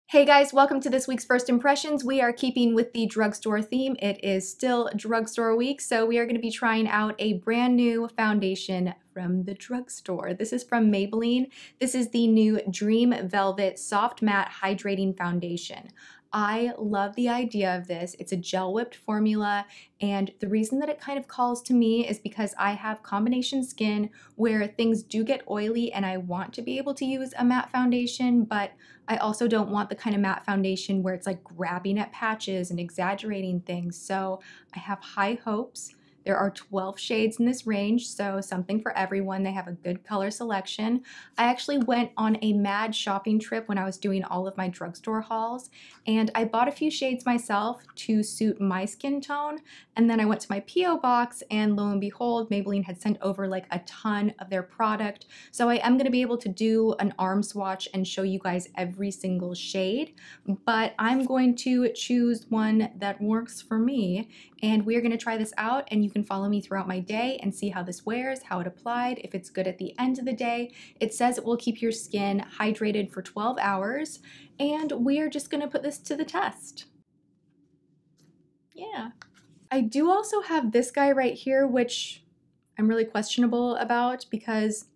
Hey guys, welcome to this week's First Impressions. We are keeping with the drugstore theme. It is still drugstore week, so we are going to be trying out a brand new foundation from the drugstore. This is from Maybelline. This is the new Dream Velvet Soft Matte Hydrating Foundation. I love the idea of this. It's a gel whipped formula, and the reason that it kind of calls to me is because I have combination skin where things do get oily and I want to be able to use a matte foundation, but I also don't want the kind of matte foundation where it's like grabbing at patches and exaggerating things. So I have high hopes. There are 12 shades in this range, so something for everyone. They have a good color selection. I actually went on a mad shopping trip when I was doing all of my drugstore hauls, and I bought a few shades myself to suit my skin tone, and then I went to my P.O. box, and lo and behold, Maybelline had sent over like a ton of their product. So I am gonna be able to do an arm swatch and show you guys every single shade, but I'm going to choose one that works for me, and we're gonna try this out, and you can follow me throughout my day and see how this wears, how it applied, if it's good at the end of the day. It says it will keep your skin hydrated for 12 hours, and we are just gonna put this to the test. Yeah. I do also have this guy right here, which I'm really questionable about because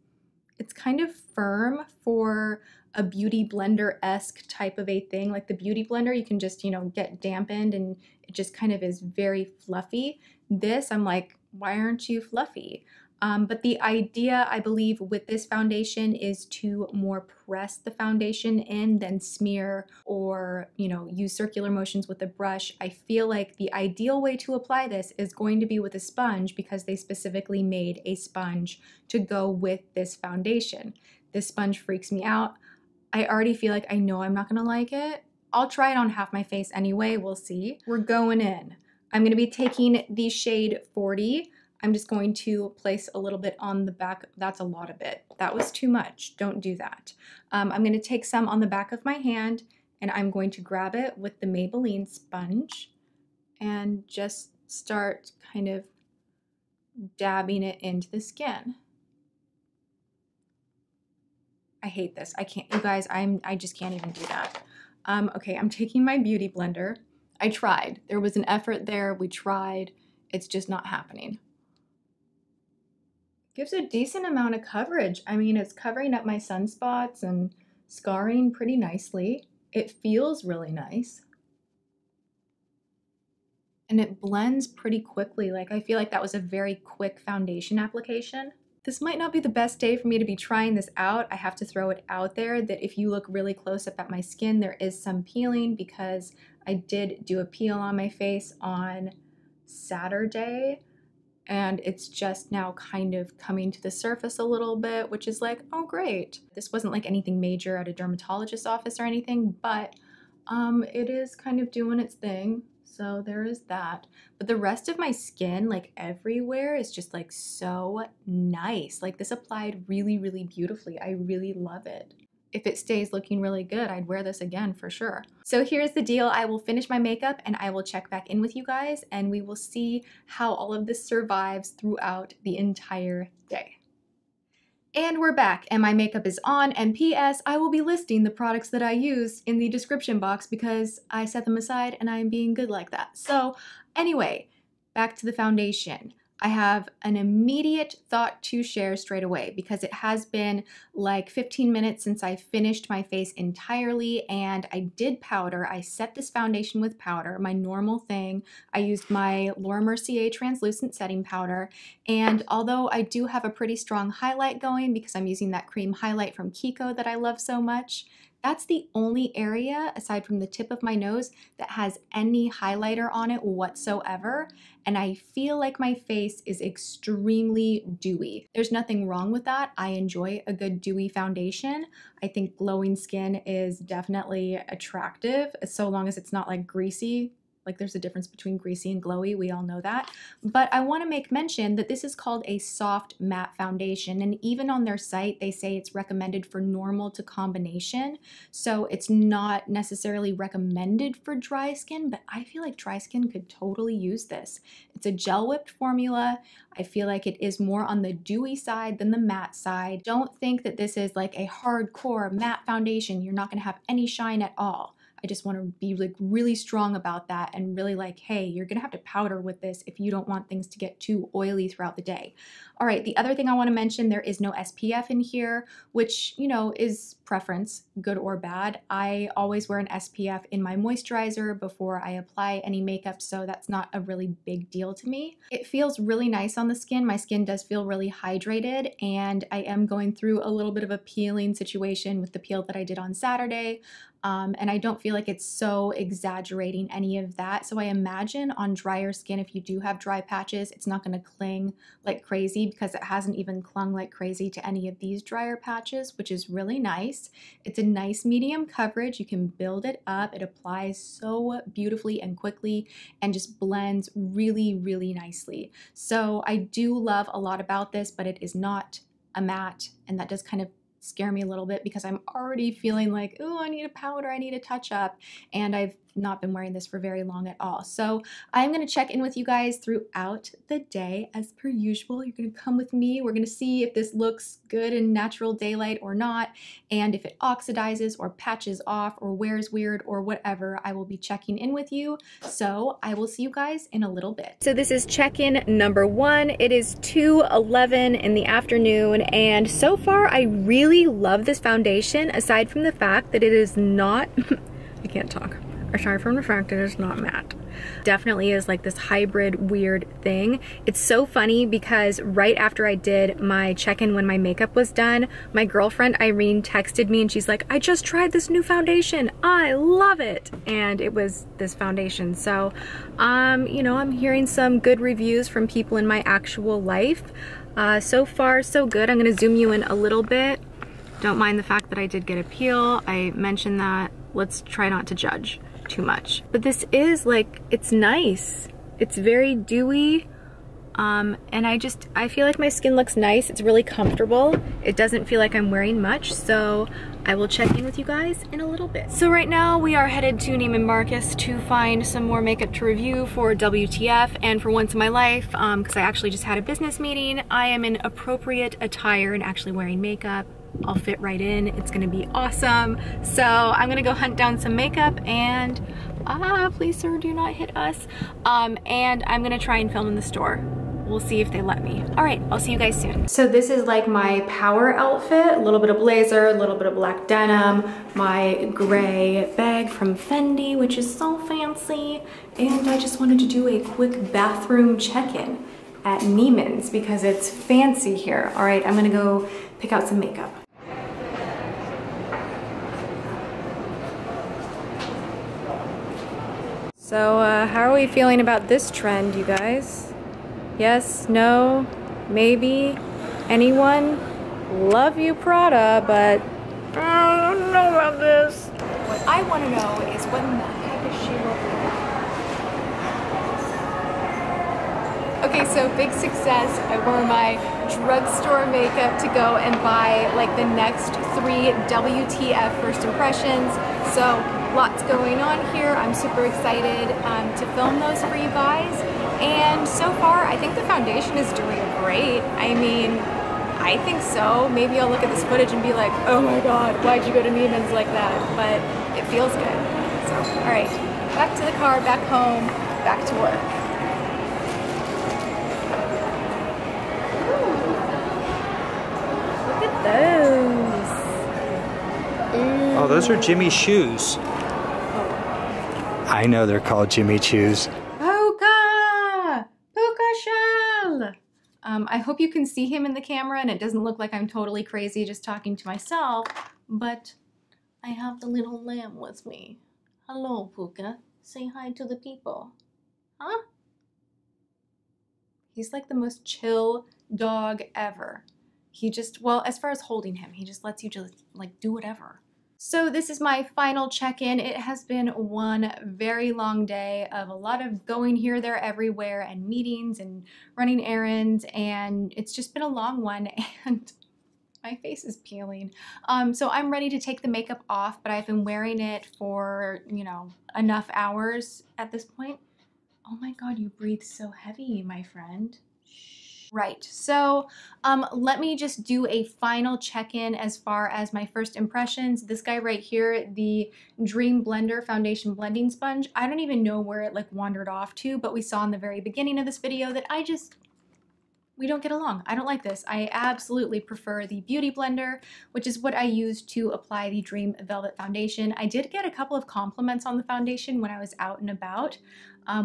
it's kind of firm for a beauty blender-esque type of a thing. Like the beauty blender, you can just, get dampened and it just kind of is very fluffy. This, I'm like, why aren't you fluffy? But the idea, I believe, with this foundation is to more press the foundation in than smear or, use circular motions with a brush. I feel like the ideal way to apply this is going to be with a sponge because they specifically made a sponge to go with this foundation. This sponge freaks me out. I already feel like I know I'm not gonna like it. I'll try it on half my face anyway, we'll see. We're going in. I'm gonna be taking the shade 40. I'm just going to place a little bit on the back. That's a lot of it. That was too much. Don't do that. I'm going to take some on the back of my hand and I'm going to grab it with the Maybelline sponge and just start kind of dabbing it into the skin. I hate this. I can't, you guys, I just can't even do that. Okay, I'm taking my beauty blender. I tried. There was an effort there. We tried. It's just not happening. Gives a decent amount of coverage. I mean, it's covering up my sunspots and scarring pretty nicely. It feels really nice. And it blends pretty quickly. Like, I feel like that was a very quick foundation application. This might not be the best day for me to be trying this out. I have to throw it out there that if you look really close up at my skin, there is some peeling because I did do a peel on my face on Saturday. And it's just now kind of coming to the surface a little bit, which is like, oh great. This wasn't like anything major at a dermatologist's office or anything, but it is kind of doing its thing. So there is that. But the rest of my skin, like everywhere, is just like so nice. Like this applied really, really beautifully. I really love it. If it stays looking really good, I'd wear this again for sure. So here's the deal. I will finish my makeup and I will check back in with you guys and we will see how all of this survives throughout the entire day. And we're back and my makeup is on, and P.S. I will be listing the products that I use in the description box because I set them aside and I am being good like that. So anyway, back to the foundation. I have an immediate thought to share straight away because it has been like 15 minutes since I finished my face entirely and I did powder. I set this foundation with powder, my normal thing. I used my Laura Mercier translucent setting powder, and although I do have a pretty strong highlight going because I'm using that cream highlight from Kiko that I love so much, that's the only area aside from the tip of my nose that has any highlighter on it whatsoever, and I feel like my face is extremely dewy. There's nothing wrong with that. I enjoy a good dewy foundation. I think glowing skin is definitely attractive so long as it's not like greasy. Like there's a difference between greasy and glowy, we all know that. But I want to make mention that this is called a soft matte foundation, and even on their site they say it's recommended for normal to combination. So it's not necessarily recommended for dry skin, but I feel like dry skin could totally use this. It's a gel whipped formula. I feel like it is more on the dewy side than the matte side. Don't think that this is like a hardcore matte foundation. You're not going to have any shine at all. I just want to be like really strong about that and really like, hey, you're gonna have to powder with this if you don't want things to get too oily throughout the day. All right, the other thing I want to mention, there is no SPF in here, which, you know, is preference, good or bad. I always wear an SPF in my moisturizer before I apply any makeup, so that's not a really big deal to me. It feels really nice on the skin. My skin does feel really hydrated, and I am going through a little bit of a peeling situation with the peel that I did on Saturday. And I don't feel like it's so exaggerating any of that. So I imagine on drier skin, if you do have dry patches, it's not going to cling like crazy, because it hasn't even clung like crazy to any of these drier patches, which is really nice. It's a nice medium coverage. You can build it up. It applies so beautifully and quickly and just blends really, really nicely. So I do love a lot about this, but it is not a matte, and that does kind of scare me a little bit because I'm already feeling like, oh, I need a powder, I need a touch up, and I've not been wearing this for very long at all. So I'm going to check in with you guys throughout the day as per usual. You're going to come with me. We're going to see if this looks good in natural daylight or not, and if it oxidizes or patches off or wears weird or whatever, I will be checking in with you. So I will see you guys in a little bit. So this is check-in number 1. It is 2:11 in the afternoon, and so far I really love this foundation, aside from the fact that it is not I can't talk. Aside from the fact that it's not matte. Definitely is like this hybrid weird thing. It's so funny because right after I did my check-in when my makeup was done, my girlfriend Irene texted me and she's like, I just tried this new foundation. I love it. And it was this foundation. So, you know, I'm hearing some good reviews from people in my actual life. So far, so good. I'm gonna zoom you in a little bit. Don't mind the fact that I did get a peel. I mentioned that. Let's try not to judge too much. But this is like, it's nice. It's very dewy. And I feel like my skin looks nice. It's really comfortable. It doesn't feel like I'm wearing much, so I will check in with you guys in a little bit. So right now we are headed to Neiman Marcus to find some more makeup to review for WTF, and for once in my life, because I actually just had a business meeting, I am in appropriate attire and actually wearing makeup. I'll fit right in. It's gonna be awesome. So I'm gonna go hunt down some makeup and, please sir, do not hit us. And I'm gonna try and film in the store. We'll see if they let me. All right, I'll see you guys soon. So this is like my power outfit, a little bit of blazer, a little bit of black denim, my gray bag from Fendi, which is so fancy. And I just wanted to do a quick bathroom check-in at Neiman's because it's fancy here. All right, I'm gonna go pick out some makeup. So how are we feeling about this trend, you guys? Yes, no, maybe, anyone? Love you, Prada, but I don't know about this. What I want to know is when the heck is she looking at? Okay, so big success. I wore my drugstore makeup to go and buy like the next 3 WTF first impressions. So lots going on here. I'm super excited to film those for you guys. And so far, I think the foundation is doing great. I mean, I think so. Maybe I'll look at this footage and be like, oh my God, why'd you go to Neiman's like that? But it feels good. So, all right, back to the car, back home, back to work. Ooh, look at those. Oh, those are Jimmy's shoes. Oh. I know they're called Jimmy Choos. I hope you can see him in the camera and it doesn't look like I'm totally crazy just talking to myself, but I have the little lamb with me. Hello, Puka. Say hi to the people. Huh? He's like the most chill dog ever. He just, well, as far as holding him, he just lets you just like do whatever. So this is my final check-in. It has been one very long day of a lot of going here, there, everywhere, and meetings and running errands, and it's just been a long one, and my face is peeling. So I'm ready to take the makeup off, but I've been wearing it for, you know, enough hours at this point. Oh my God, you breathe so heavy, my friend. Shh. Right, so let me just do a final check-in as far as my first impressions. This guy right here, the Dream Blender Foundation Blending Sponge, I don't even know where it like wandered off to, but we saw in the very beginning of this video that we don't get along. I don't like this. I absolutely prefer the Beauty Blender, which is what I use to apply the Dream Velvet Foundation. I did get a couple of compliments on the foundation when I was out and about,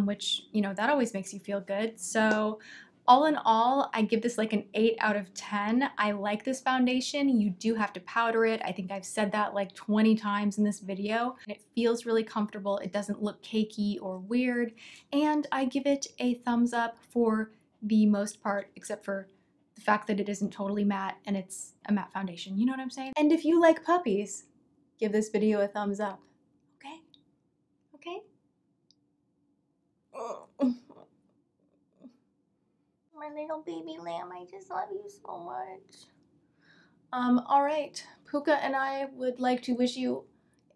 which, you know, that always makes you feel good. So all in all, I give this like an 8 out of 10. I like this foundation. You do have to powder it. I think I've said that like 20 times in this video. And it feels really comfortable. It doesn't look cakey or weird. And I give it a thumbs up for the most part, except for the fact that it isn't totally matte and it's a matte foundation. You know what I'm saying? And if you like puppies, give this video a thumbs up. Okay? Okay? My little baby lamb, I just love you so much. All right, Puka and I would like to wish you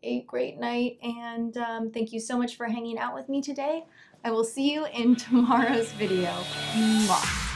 a great night, and thank you so much for hanging out with me today. I will see you in tomorrow's video. Mwah.